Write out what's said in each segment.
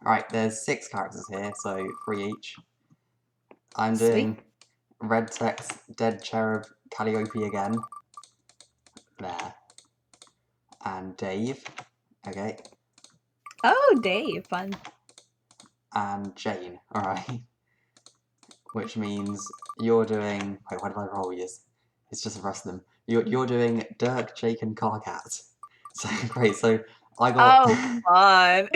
Alright, there's 6 characters here, so 3 each. I'm Sweet. doing red text, dead cherub, Calliope again. There. And Dave. Okay. Oh, Dave, fun. And Jane. Alright. Which means you're doing... Wait, why did I roll yours? It's just the rest of them. You're doing Dirk, Jake, and Karkat. So, great, so I got... Oh, fun.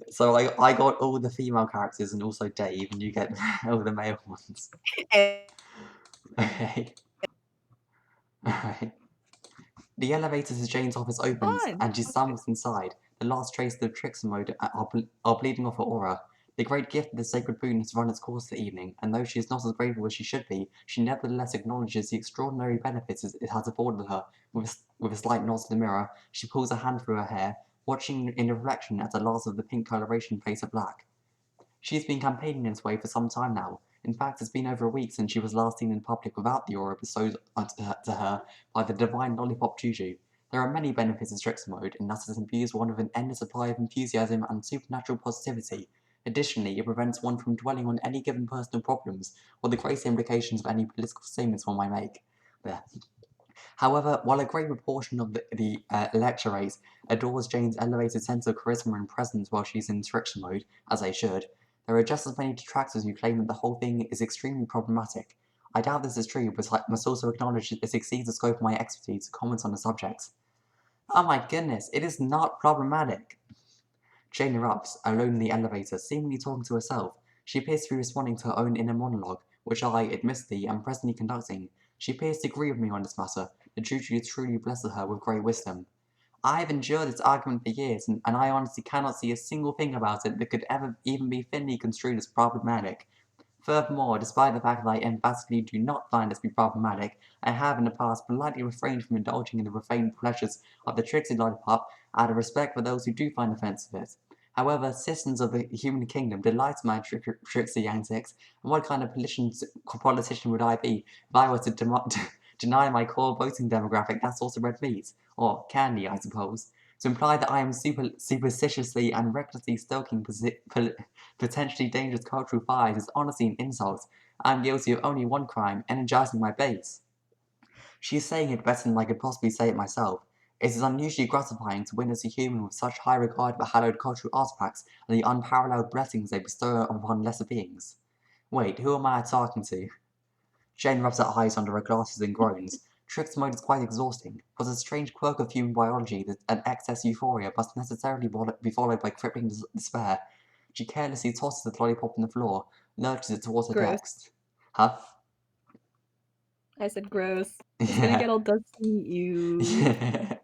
So I got all the female characters and also Dave, and you get all the male ones. Okay. Alright. The elevator to Jane's office opens, Fun. and she stumbles inside. The last traces of trickster mode are bleeding off her aura. The great gift of the sacred boon has run its course for the evening, and though she is not as grateful as she should be, she nevertheless acknowledges the extraordinary benefits it has afforded her. With a slight nod to the mirror, she pulls a hand through her hair, watching in the reflection as the last of the pink coloration fades to black. She has been campaigning in this way for some time now. In fact, it's been over a week since she was last seen in public without the aura bestowed to her by the divine lollipop juju. There are many benefits of trickster mode, and thus it imbues one with an endless supply of enthusiasm and supernatural positivity. Additionally, it prevents one from dwelling on any given personal problems, or the greater implications of any political statements one might make. There. However, while a great proportion of the electorate adores Jane's elevated sense of charisma and presence while she's in trickster mode, as they should, there are just as many detractors who claim that the whole thing is extremely problematic. I doubt this is true, but I must also acknowledge it exceeds the scope of my expertise to comment on the subject. Oh my goodness, it is not problematic. Jane erupts, alone in the elevator, seemingly talking to herself. She appears to be responding to her own inner monologue, which I, admittedly, am presently conducting. She appears to agree with me on this matter. The juju truly blesses her with great wisdom. I have endured this argument for years, and I honestly cannot see a single thing about it that could ever even be thinly construed as problematic. Furthermore, despite the fact that I emphatically do not find this to be problematic, I have in the past politely refrained from indulging in the profane pleasures of the tricksy lollipop out of respect for those who do find offence of it. However, citizens of the human kingdom delight in my tricksy antics, and what kind of politician would I be if I were to deny my core voting demographic that sort of red meat? Or candy, I suppose. To imply that I am superstitiously and recklessly stoking potentially dangerous cultural fires is honestly an insult. I am guilty of only one crime, energizing my base. She is saying it better than I could possibly say it myself. It is unusually gratifying to witness a human with such high regard for hallowed cultural artifacts and the unparalleled blessings they bestow upon lesser beings. Wait, who am I talking to? Jane rubs her eyes under her glasses and groans. Trickster mode is quite exhausting, but a strange quirk of human biology that an excess euphoria must necessarily be followed by crippling despair. She carelessly tosses the lollipop on the floor, lurches it towards her Gross. desk. Huh? I said gross. It's gonna get all dusty. You. Yeah.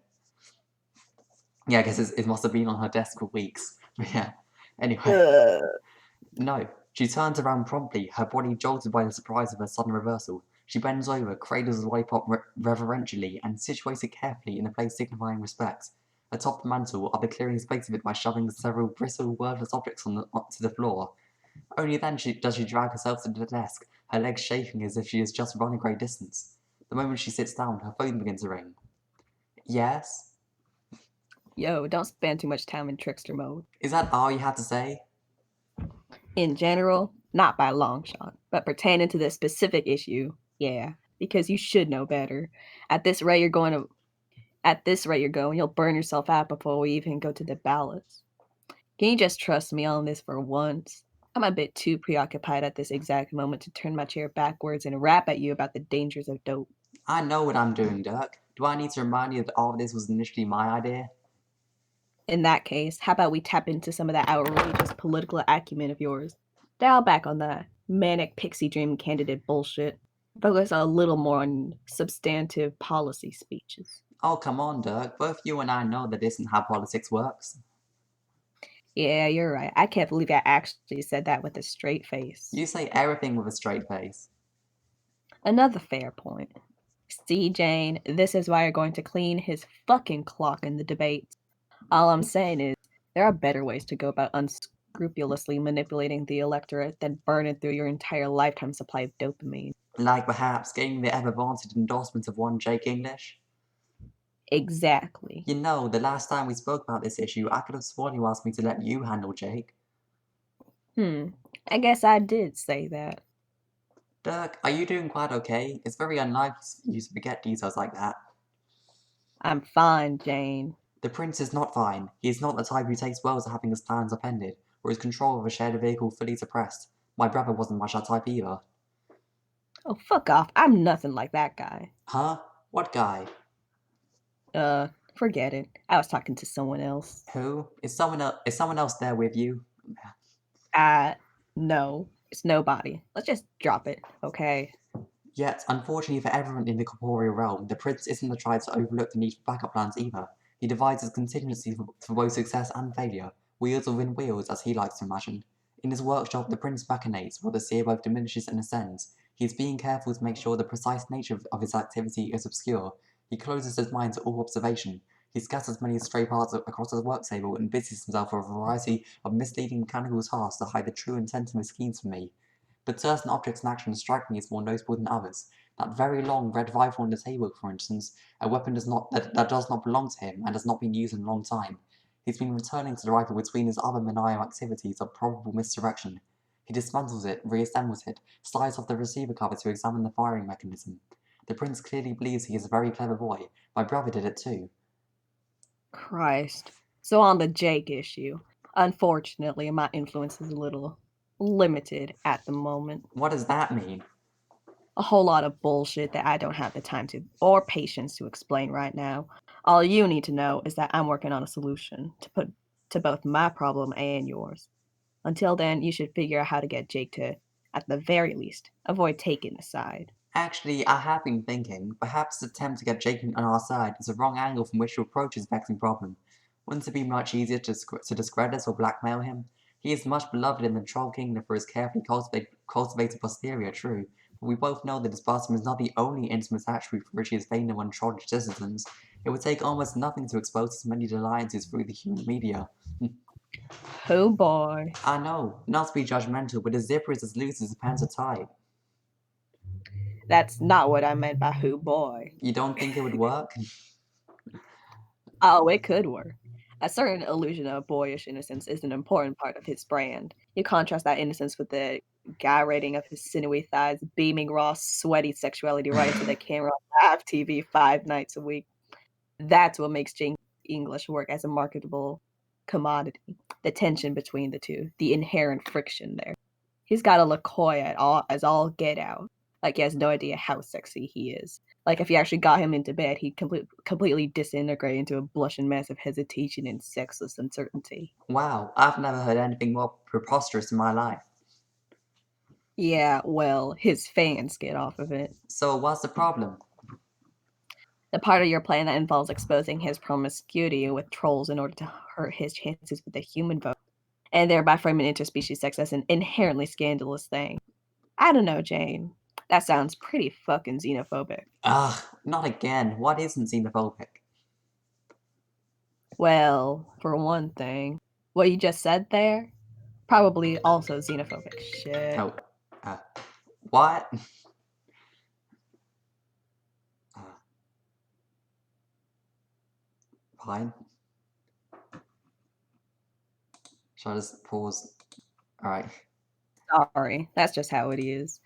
Yeah, I guess it must have been on her desk for weeks. But yeah. Anyway. No. She turns around promptly, her body jolted by the surprise of her sudden reversal. She bends over, cradles the lollipop reverentially, and situates it carefully in a place signifying respect. Atop the mantel, are the clearing space of it by shoving several bristle, wordless objects onto the floor. Only then does she drag herself to the desk, her legs shaking as if she has just run a great distance. The moment she sits down, her phone begins to ring. Yes? Yo, don't spend too much time in trickster mode. Is that all you had to say? In general, not by a long shot, but pertaining to this specific issue, yeah, because you should know better. At this rate you're going, you'll burn yourself out before we even go to the ballots. Can you just trust me on this for once? I'm a bit too preoccupied at this exact moment to turn my chair backwards and rap at you about the dangers of dope. I know what I'm doing, Dirk. Do I need to remind you that all of this was initially my idea? In that case, how about we tap into some of that outrageous political acumen of yours? Dial back on that manic pixie dream candidate bullshit. Focus a little more on substantive policy speeches. Oh, come on, Dirk. Both you and I know that isn't how politics works. Yeah, you're right. I can't believe I actually said that with a straight face. You say everything with a straight face. Another fair point. See, Jane, this is why you're going to clean his fucking clock in the debates. All I'm saying is, there are better ways to go about unscrupulously manipulating the electorate than burning through your entire lifetime supply of dopamine. Like perhaps getting the ever-vaunted endorsement of one Jake English? Exactly. You know, the last time we spoke about this issue, I could have sworn you asked me to let you handle Jake. I guess I did say that. Dirk, are you doing quite okay? It's very unnice of you to forget details like that. I'm fine, Jane. The prince is not fine. He is not the type who takes well to having his plans upended, or his control of a shared vehicle fully suppressed. My brother wasn't much that type either. Oh, fuck off. I'm nothing like that guy. Huh? What guy? Forget it. I was talking to someone else. Who? Is someone else there with you? No. It's nobody. Let's just drop it, okay? Yet, unfortunately for everyone in the corporeal realm, the prince isn't the type to overlook the need for backup plans either. He devises contingencies for both success and failure, wheels within wheels as he likes to imagine. In his workshop, the prince machinates while the seer both diminishes and ascends. He is being careful to make sure the precise nature of his activity is obscure. He closes his mind to all observation. He scatters many stray parts across his work table and busies himself with a variety of misleading mechanical tasks to hide the true intent of his schemes from me. But certain objects and actions strike me as more notable than others. That very long red rifle on the table, for instance, a weapon that does not belong to him and has not been used in a long time. He's been returning to the rifle between his other maniacal activities of probable misdirection. He dismantles it, reassembles it, slides off the receiver cover to examine the firing mechanism. The prince clearly believes he is a very clever boy. My brother did it too. Christ. So on the Jake issue, unfortunately, my influence is a little limited at the moment. What does that mean? A whole lot of bullshit that I don't have the time to or patience to explain right now. All you need to know is that I'm working on a solution to put to both my problem and yours. Until then, you should figure out how to get Jake to, at the very least, avoid taking the side. Actually, I have been thinking, perhaps the attempt to get Jake on our side is the wrong angle from which to approach his vexing problem. Wouldn't it be much easier to discredit or blackmail him? He is much beloved in the Troll Kingdom for his carefully cultivated posterior, true, but we both know that his bosom is not the only intimate attribute for which he is vain among Trollish citizens. It would take almost nothing to expose his many alliances through the human media. Oh boy. I know, not to be judgmental, but his zipper is as loose as his pants are tight. That's not what I meant by who boy. You don't think it would work? Oh, it could work. A certain illusion of boyish innocence is an important part of his brand. You contrast that innocence with the gyrating of his sinewy thighs, beaming raw, sweaty sexuality right into the camera on live TV 5 nights a week. That's what makes James English work as a marketable commodity. The tension between the two, the inherent friction there. He's got a LaCoy as all get out. Like he has no idea how sexy he is. Like if you actually got him into bed, he'd completely disintegrate into a blushing mess of hesitation and sexless uncertainty. Wow, I've never heard anything more preposterous in my life. Yeah, well, his fans get off of it. So what's the problem? The part of your plan that involves exposing his promiscuity with trolls in order to hurt his chances with the human vote, and thereby framing interspecies sex as an inherently scandalous thing. I don't know, Jane. That sounds pretty fucking xenophobic. Ugh, not again. What isn't xenophobic? Well, for one thing, what you just said there, probably also xenophobic shit. Oh, uh, what? Uh, fine. Shall I just pause? Alright. Sorry, that's just how it is.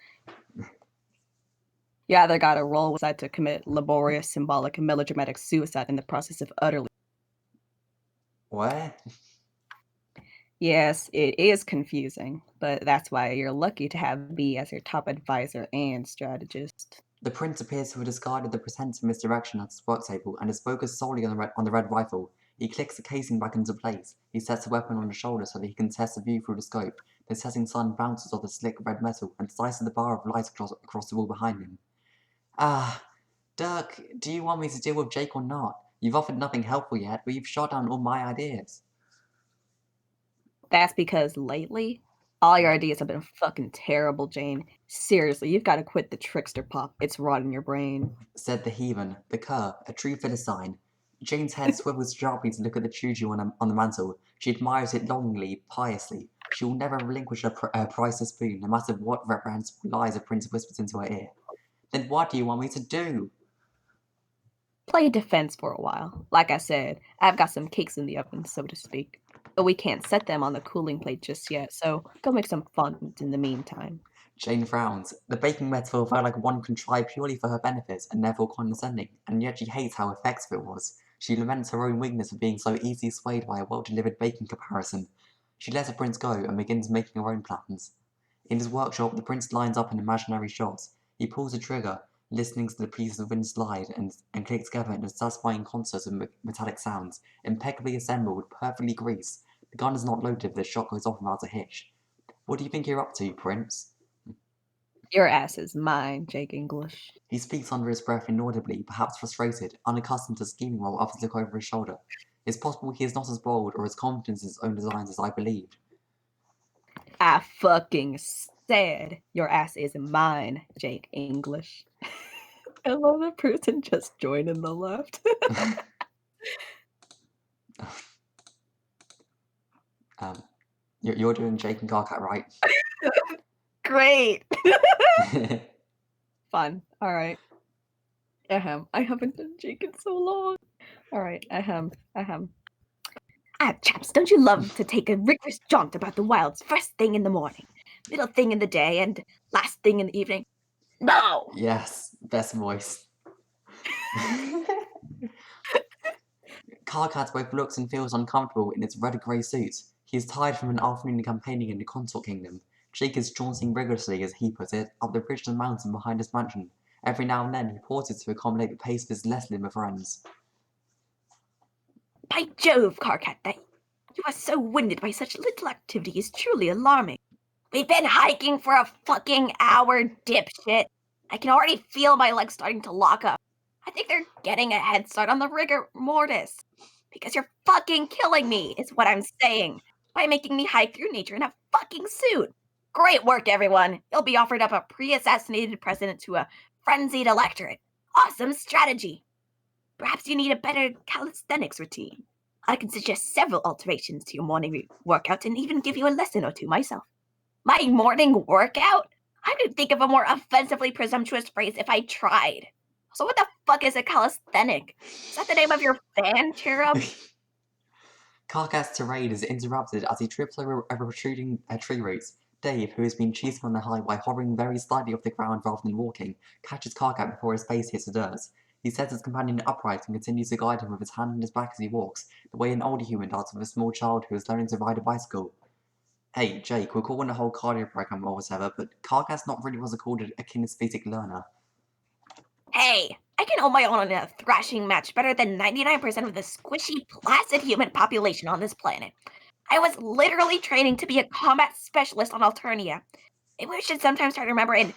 You either gotta roll with side to commit laborious, symbolic, and melodramatic suicide in the process of utterly. What? Yes, it is confusing, but that's why you're lucky to have me as your top advisor and strategist. The prince appears to have discarded the pretense of misdirection at his work table and is focused solely on the red rifle. He clicks the casing back into place. He sets the weapon on the shoulder so that he can test the view through the scope. The setting sun bounces off the slick red metal and slices the bar of light across the wall behind him. Ah, Dirk, do you want me to deal with Jake or not? You've offered nothing helpful yet, but you've shot down all my ideas. That's because lately, all your ideas have been fucking terrible, Jane. Seriously, you've got to quit the trickster pop. It's rotting your brain. Said the heathen, the cur, a true Philistine. Jane's head swivels sharply to look at the juju on the mantel. She admires it longingly, piously. She will never relinquish her priceless spoon, no matter what reprehensible lies a prince whispers into her ear. Then what do you want me to do? play defense for a while. Like I said, I've got some cakes in the oven, so to speak. But we can't set them on the cooling plate just yet, so go make some fun in the meantime. Jane frowns. The baking metaphor felt like one contrived purely for her benefit and therefore condescending, and yet she hates how effective it was. She laments her own weakness for being so easily swayed by a well-delivered baking comparison. She lets the prince go and begins making her own plans. In his workshop, the prince lines up an imaginary shot. He pulls the trigger, listening to the pieces of wind slide and click together in a satisfying concert of metallic sounds, impeccably assembled, perfectly greased. The gun is not loaded, the shot goes off without a hitch. What do you think you're up to, Prince? Your ass is mine, Jake English. He speaks under his breath inaudibly, perhaps frustrated, unaccustomed to scheming while others look over his shoulder. It's possible he is not as bold or as confident in his own designs as I believed. I fucking said your ass is mine, Jake English. I love the person just joining the left. You're doing Jake and Karkat, right? Great. Fun. All right. Ahem. I haven't done Jake in so long. All right. Ahem. Ah, chaps, don't you love to take a rigorous jaunt about the wilds first thing in the morning, middle thing in the day, and last thing in the evening? No! Yes, best voice. Karkat both looks and feels uncomfortable in its red-grey suit. He is tired from an afternoon campaigning in the Consort Kingdom. Jake is jaunting rigorously, as he put it, up the ridge of the mountain behind his mansion. Every now and then he pauses to accommodate the pace of his less limber friends. By Jove, Karkat, that you are so winded by such little activity is truly alarming. We've been hiking for a fucking hour, dipshit. I can already feel my legs starting to lock up. I think they're getting a head start on the rigor mortis. Because you're fucking killing me, is what I'm saying, by making me hike through nature in a fucking suit. Great work, everyone. You'll be offered up a pre-assassinated president to a frenzied electorate. Awesome strategy. Perhaps you need a better calisthenics routine. I can suggest several alterations to your morning workout and even give you a lesson or two myself. My morning workout? I could think of a more offensively presumptuous phrase if I tried. So what the fuck is a calisthenic? Is that the name of your fan, cherub? Karkat's tirade is interrupted as he trips over a protruding tree roots. Dave, who has been cheating on the high by hovering very slightly off the ground rather than walking, catches Karkat before his face hits the dirt. He sets his companion upright and continues to guide him with his hand on his back as he walks, the way an older human does with a small child who is learning to ride a bicycle. Hey, Jake, we're calling the whole cardio program or whatever, but Karkat's not really what's called a kinesthetic learner. Hey, I can hold my own in a thrashing match better than 99% of the squishy, placid human population on this planet. I was literally training to be a combat specialist on Alternia. Maybe we should sometimes try to remember and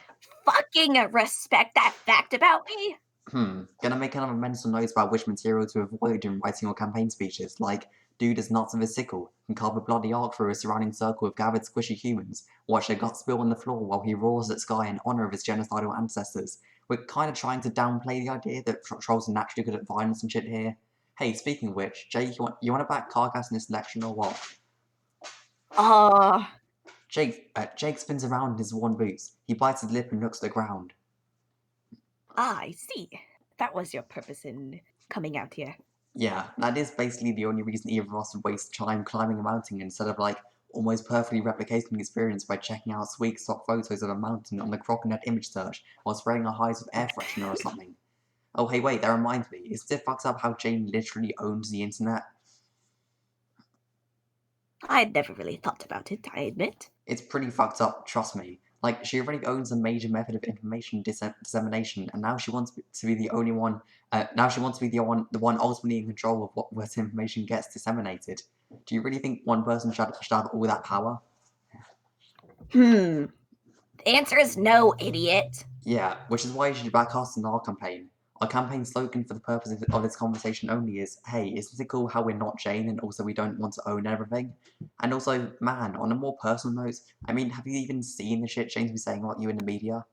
fucking respect that fact about me. Gonna make another mental note about which material to avoid in writing your campaign speeches, like, dude is nuts with his sickle, and carve a bloody arc through a surrounding circle of gathered squishy humans, watch their guts spill on the floor while he roars at sky in honor of his genocidal ancestors. We're kind of trying to downplay the idea that trolls are naturally good at violence and shit here. Hey, speaking of which, Jake, you want to back Karkat in this election or what? Jake spins around in his worn boots. He bites his lip and looks at the ground. Ah, I see. That was your purpose in coming out here. Yeah, that is basically the only reason either of us would waste time climbing a mountain instead of, like, almost perfectly replicating the experience by checking out sweet stock photos of a mountain on the Croconet image search while spraying our hides with air freshener or something. Oh, hey, wait, that reminds me. Is it fucked up how Jane literally owns the internet? I'd never really thought about it, I admit. It's pretty fucked up, trust me. Like, she already owns a major method of information dissemination, and now she wants to be the only one. Now she wants to be the one ultimately in control of what information gets disseminated. Do you really think one person should have all that power? The answer is no, idiot. Yeah, which is why you should back us in our campaign. Our campaign slogan for the purpose of this conversation only is, hey, isn't it cool how we're not Jane and also we don't want to own everything? And also, man, on a more personal note, I mean, have you even seen the shit Jane's been saying about you in the media?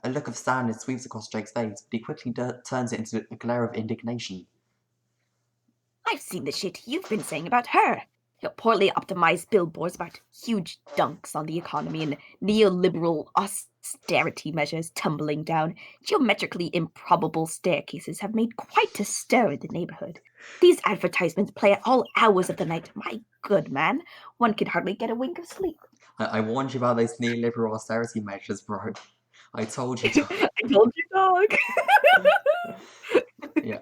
A look of sadness sweeps across Jake's face, but he quickly turns it into a glare of indignation. I've seen the shit you've been saying about her. Your poorly optimized billboards about huge dunks on the economy and neoliberal austerity measures tumbling down, geometrically improbable staircases have made quite a stir in the neighborhood. These advertisements play at all hours of the night. My good man, one can hardly get a wink of sleep. I warned you about those neoliberal austerity measures, bro. I told you to. I told you, dog. Yeah.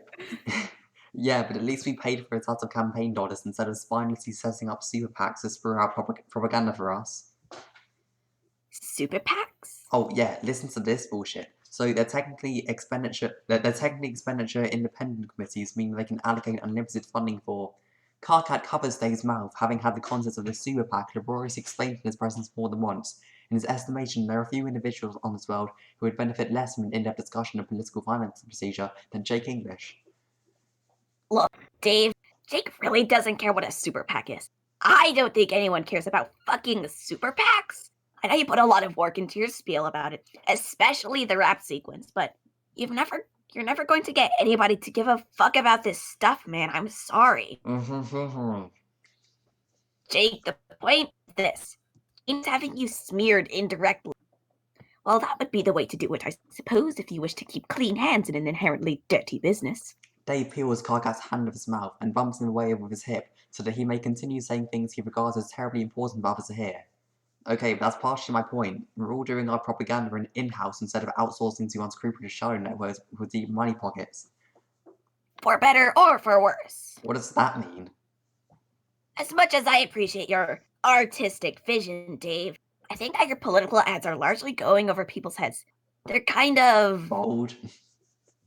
Yeah, but at least we paid for it out of campaign dollars instead of spinelessly setting up super PACs to spur out propaganda for us. Super PACs? Oh yeah, listen to this bullshit. So they're technically expenditure independent committees, meaning they can allocate unlimited funding for. Karkat covers Dave's mouth, having had the contents of the super PAC laboriously explained in his presence more than once. In his estimation, there are few individuals on this world who would benefit less from an in-depth discussion of political financing procedure than Jake English. Look, Dave, Jake really doesn't care what a super PAC is. I don't think anyone cares about fucking super PACs. I know you put a lot of work into your spiel about it, especially the rap sequence, but you're never going to get anybody to give a fuck about this stuff, man. I'm sorry. Jake, the point is this. James having you smeared indirectly. Well, that would be the way to do it, I suppose, if you wish to keep clean hands in an inherently dirty business. Dave peels Karkat's hand of his mouth and bumps him away with his hip so that he may continue saying things he regards as terribly important for others to hear. Okay, but that's partially my point. We're all doing our propaganda in-house instead of outsourcing to unscrupulous shadow networks with deep money pockets. For better or for worse. What does that mean? As much as I appreciate your artistic vision, Dave, I think that your political ads are largely going over people's heads. They're kind of... Bold?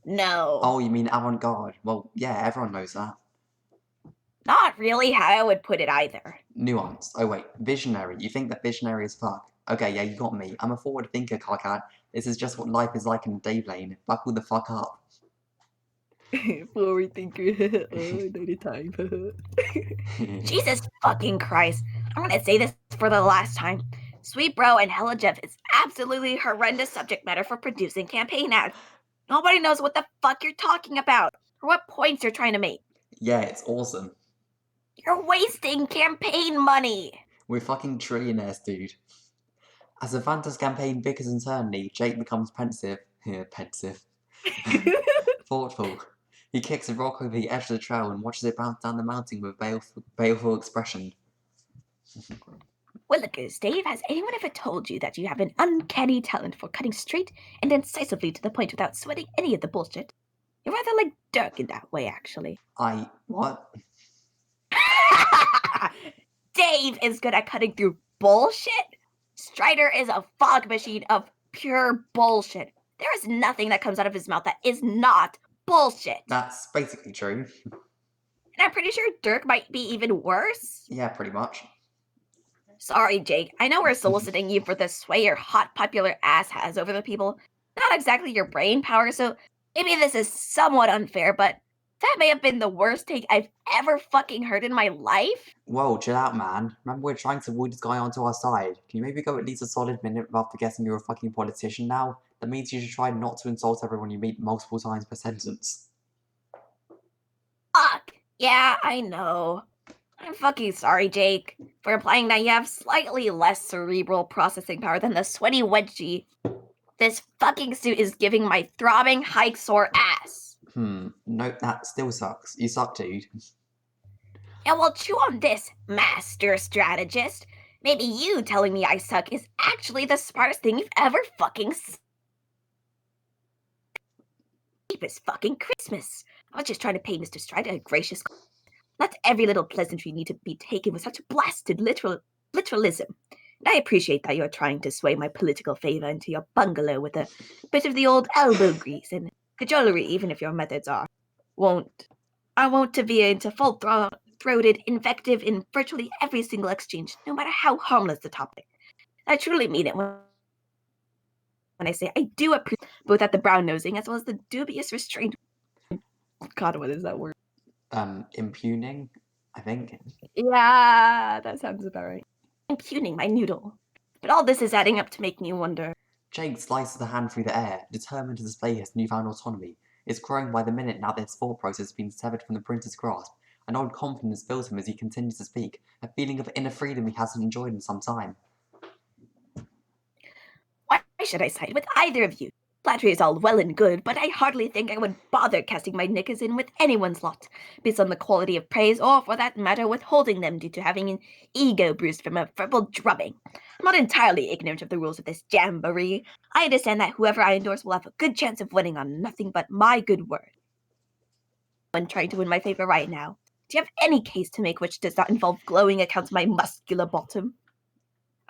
No. Oh, you mean avant-garde? Well, yeah, everyone knows that. Not really how I would put it either. Nuanced. Oh wait, visionary. You think that visionary as fuck? Okay, yeah, you got me. I'm a forward thinker, Karkat. This is just what life is like in the Dave lane. Buckle the fuck up. Forward thinker. Another time. Jesus fucking Christ. I'm gonna say this for the last time. Sweet Bro and Hella Jeff is absolutely horrendous subject matter for producing campaign ads. Nobody knows what the fuck you're talking about or what points you're trying to make. Yeah, it's awesome. You're wasting campaign money. We're fucking trillionaires, dude. As the Fantas campaign bickers internally, Jake becomes pensive. Pensive. Thoughtful. He kicks a rock over the edge of the trail and watches it bounce down the mountain with a baleful expression. Willikers, Dave, has anyone ever told you that you have an uncanny talent for cutting straight and incisively to the point without sweating any of the bullshit? You're rather like Dirk in that way, actually. What? Dave is good at cutting through bullshit. Strider is a fog machine of pure bullshit. There is nothing that comes out of his mouth that is not bullshit. That's basically true. And I'm pretty sure Dirk might be even worse. Yeah, pretty much. Sorry, Jake. I know we're soliciting you for the sway your hot popular ass has over the people. Not exactly your brain power, so maybe this is somewhat unfair, but that may have been the worst take I've ever fucking heard in my life. Whoa, chill out, man. Remember, we're trying to woo this guy onto our side. Can you maybe go at least a solid minute without forgetting you're a fucking politician now? That means you should try not to insult everyone you meet multiple times per sentence. Fuck. Yeah, I know. I'm fucking sorry, Jake, for implying that you have slightly less cerebral processing power than the sweaty wedgie this fucking suit is giving my throbbing hike sore ass. No, that still sucks. You suck, dude. And well, chew on this, master strategist. Maybe you telling me I suck is actually the smartest thing you've ever fucking seen. It's fucking Christmas. I was just trying to pay Mr. Strider a gracious. Not every little pleasantry need to be taken with such blasted literalism. And I appreciate that you're trying to sway my political favor into your bungalow with a bit of the old elbow grease and cajolery, even if your methods are. I won't to veer into full-throated invective in virtually every single exchange, no matter how harmless the topic. I truly mean it when I say I do appreciate both at the brown-nosing as well as the dubious restraint. God, what is that word? Impugning, I think. Yeah, that sounds about right. Impugning my noodle. But all this is adding up to make me wonder. Jake slices the hand through the air, determined to display his newfound autonomy. It's growing by the minute now that his thought process has been severed from the printer's grasp. An old confidence fills him as he continues to speak, a feeling of inner freedom he hasn't enjoyed in some time. Why should I side with either of you? Flattery is all well and good, but I hardly think I would bother casting my knickers in with anyone's lot, based on the quality of praise, or for that matter, withholding them due to having an ego bruised from a verbal drubbing. I'm not entirely ignorant of the rules of this jamboree. I understand that whoever I endorse will have a good chance of winning on nothing but my good word. When trying to win my favor right now, do you have any case to make which does not involve glowing accounts of my muscular bottom?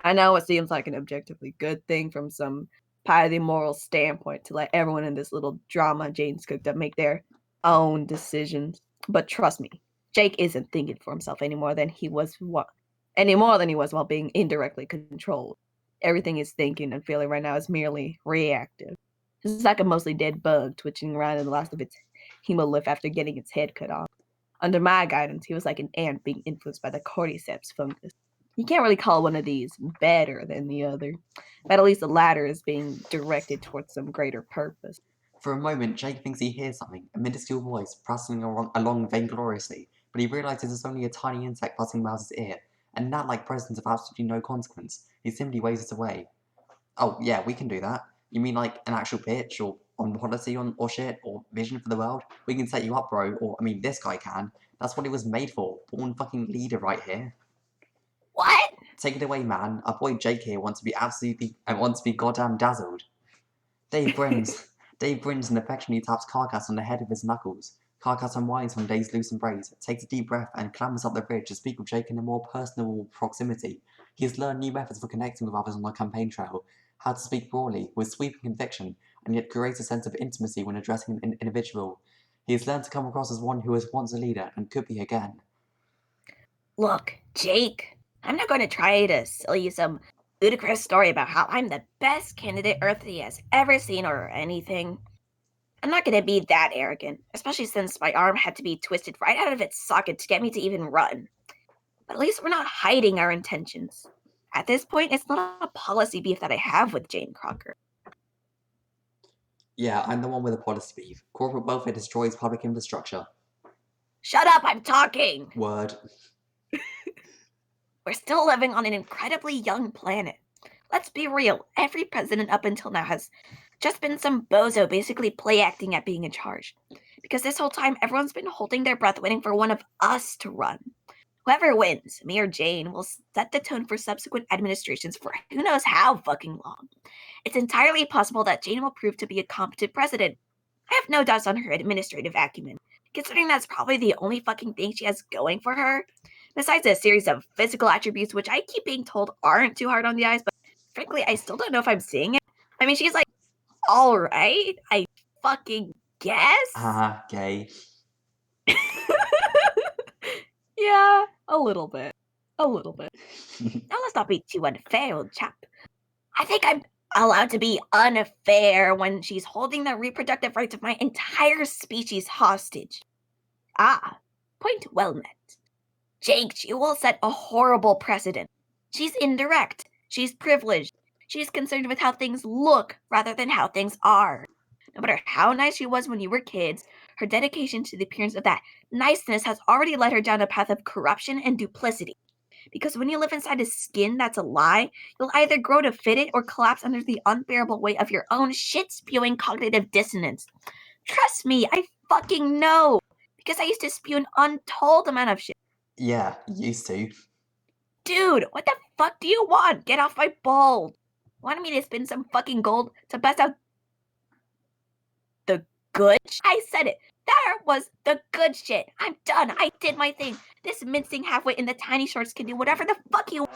I know it seems like an objectively good thing from some piety moral standpoint to let everyone in this little drama Jane's cooked up make their own decisions. But trust me, Jake isn't thinking for himself any more than he was while being indirectly controlled. Everything he's thinking and feeling right now is merely reactive. It's like a mostly dead bug twitching around in the last of its hemolymph after getting its head cut off. Under my guidance, he was like an ant being influenced by the cordyceps fungus. You can't really call one of these better than the other, but at least the latter is being directed towards some greater purpose. For a moment, Jake thinks he hears something, a minuscule voice, rustling along vaingloriously, but he realizes it's only a tiny insect buzzing about his ear, and gnat-like presence of absolutely no consequence. He simply waves it away. Oh, yeah, we can do that. You mean like an actual pitch, or on policy or shit, or vision for the world? We can set you up, bro, or, I mean, this guy can. That's what he was made for. Born fucking leader right here. What? Take it away, man. Our boy Jake here wants to be goddamn dazzled. Dave grins. Dave grins and affectionately taps Karkat on the head of his knuckles. Karkat unwinds from Dave's loose embrace, takes a deep breath, and clambers up the bridge to speak with Jake in a more personable proximity. He has learned new methods for connecting with others on the campaign trail, how to speak broadly, with sweeping conviction, and yet create a sense of intimacy when addressing an individual. He has learned to come across as one who was once a leader and could be again. Look, Jake, I'm not going to try to sell you some ludicrous story about how I'm the best candidate Earthy has ever seen or anything. I'm not going to be that arrogant, especially since my arm had to be twisted right out of its socket to get me to even run. But at least we're not hiding our intentions. At this point, it's not a policy beef that I have with Jane Crocker. Yeah, I'm the one with a policy beef. Corporate welfare destroys public infrastructure. Shut up, I'm talking! Word. We're still living on an incredibly young planet. Let's be real, every president up until now has just been some bozo basically play acting at being in charge. Because this whole time, everyone's been holding their breath waiting for one of us to run. Whoever wins, me or Jane, will set the tone for subsequent administrations for who knows how fucking long. It's entirely possible that Jane will prove to be a competent president. I have no doubts on her administrative acumen, considering that's probably the only fucking thing she has going for her. Besides a series of physical attributes, which I keep being told aren't too hard on the eyes, but frankly, I still don't know if I'm seeing it. I mean, she's like, alright, I fucking guess? Haha, gay. Yeah, a little bit. A little bit. Now let's not be too unfair, old chap. I think I'm allowed to be unfair when she's holding the reproductive rights of my entire species hostage. Ah, point well met. Jake, she will set a horrible precedent. She's indirect. She's privileged. She's concerned with how things look rather than how things are. No matter how nice she was when you were kids, her dedication to the appearance of that niceness has already led her down a path of corruption and duplicity. Because when you live inside a skin that's a lie, you'll either grow to fit it or collapse under the unbearable weight of your own shit-spewing cognitive dissonance. Trust me, I fucking know. Because I used to spew an untold amount of shit. Yeah, used to. Dude, what the fuck do you want? Get off my balls. Want me to spend some fucking gold to bust out the good? I said it. That was the good shit. I'm done. I did my thing. This mincing halfway in the tiny shorts can do whatever the fuck you.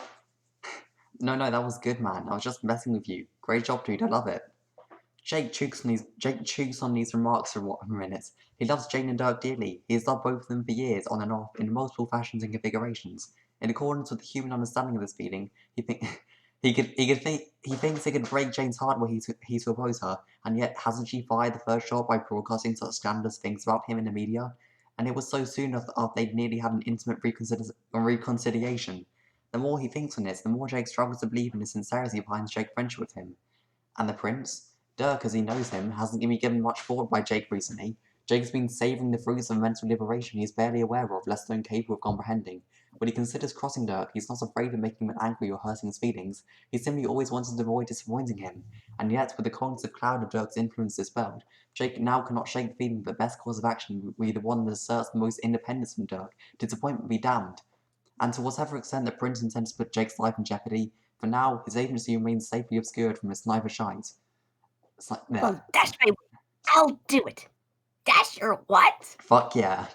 No, that was good, man. I was just messing with you. Great job, dude. I love it. Jake chokes on these remarks for a minute. He loves Jane and Dirk dearly. He has loved both of them for years, on and off, in multiple fashions and configurations. In accordance with the human understanding of this feeling, he thinks he could break Jane's heart were he to oppose her, and yet hasn't she fired the first shot by broadcasting such scandalous things about him in the media? And it was so soon after they'd nearly had an intimate reconciliation. The more he thinks on this, the more Jake struggles to believe in the sincerity behind Jake's friendship with him. And the prince? Dirk, as he knows him, hasn't been given much thought by Jake recently. Jake's been savouring the fruits of mental liberation he is barely aware of, less than capable of comprehending. When he considers crossing Dirk, he's not afraid of making him angry or hurting his feelings. He simply always wanted to avoid disappointing him. And yet, with the cognitive cloud of Dirk's influence dispelled, Jake now cannot shake the feeling that the best course of action would be the one that asserts the most independence from Dirk. Disappointment be damned. And to whatever extent the prince intends to put Jake's life in jeopardy, for now, his agency remains safely obscured from his sniper shines. It's like, Oh, dash my... I'll do it. Dash your what? fuck yeah.